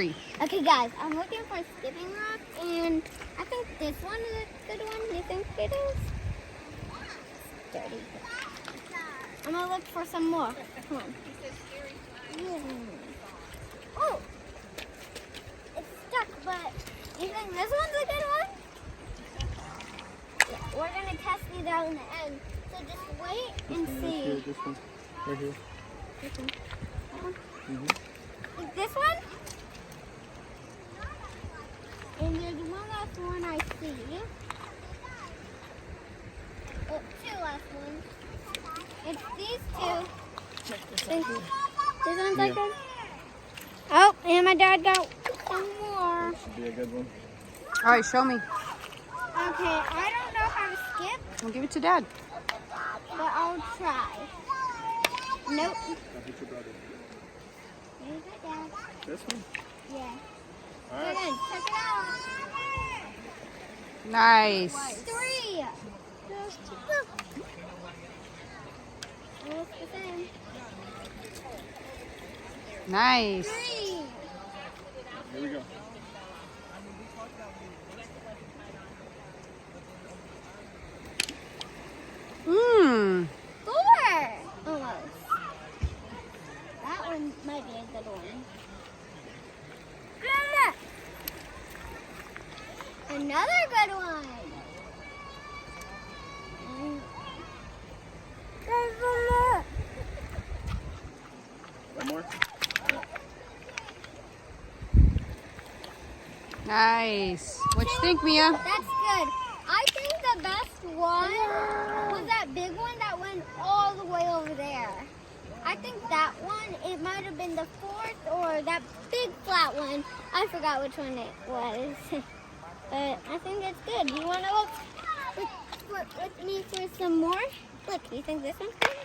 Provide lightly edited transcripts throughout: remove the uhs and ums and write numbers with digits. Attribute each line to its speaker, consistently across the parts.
Speaker 1: Okay, guys, I'm looking for a skipping rock, and I think this one is a good one. You think it is? Dirty. I'm gonna look for some more. Come on. Oh, it's stuck, but you think this one's a good one? Yeah, we're gonna test these out in the end. So just wait and see.
Speaker 2: Here, this one, right here.
Speaker 1: This one. That one?
Speaker 2: Mm-hmm.
Speaker 1: Like this one? And there's one last one I see. Oh, two last ones. It's these two. This one's like good. Oh, and my dad got one more.
Speaker 2: That should be a good one.
Speaker 3: All right, show me.
Speaker 1: Okay, I don't know how to skip,
Speaker 3: I'll give it to Dad.
Speaker 1: but I'll try. Nope.
Speaker 2: I'll get your brother.
Speaker 1: There you go, Dad.
Speaker 2: This one?
Speaker 1: Yeah.
Speaker 2: All
Speaker 1: We're
Speaker 2: right.
Speaker 1: good. Check it out.
Speaker 3: Nice.
Speaker 1: 3. Look. It looks the same.
Speaker 3: Nice.
Speaker 1: 3.
Speaker 2: Here we go.
Speaker 3: Mmm.
Speaker 1: 4. Almost. That one might be a good one. Another good one. There's one more.
Speaker 2: One more?
Speaker 3: Nice. What you think, Mia?
Speaker 1: That's good. I think the best one was that big one that went all the way over there. I think that one, it might have been the 4th or that big flat one. I forgot which one it was. But I think it's good. You want to look with me for some more? Look, you think this one's good?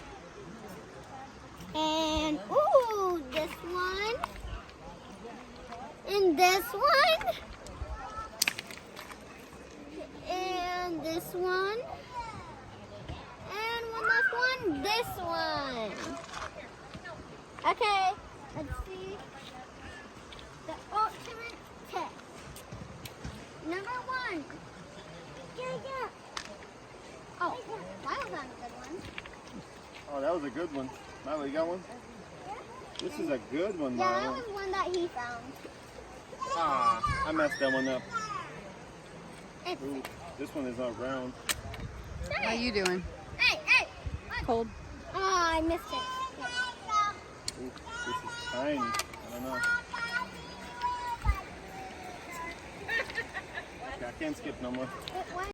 Speaker 1: And, ooh, this one. And this one. And this one. And one last one. This one. Okay, let's see. The ultimate test. Number 1. Yeah. Oh, that was not a good one.
Speaker 2: Oh, that was a good one. Milo, you got one? This is a good one,
Speaker 1: Yeah, that
Speaker 2: Milo.
Speaker 1: was one that he found.
Speaker 2: Ah, I messed that one up.
Speaker 1: It's,
Speaker 2: Ooh, this one is not round.
Speaker 3: How you doing?
Speaker 1: hey, look.
Speaker 3: Cold.
Speaker 1: Oh, I missed it.
Speaker 2: Ooh, this is tiny. I don't know. Okay, I can't skip no more.
Speaker 1: It went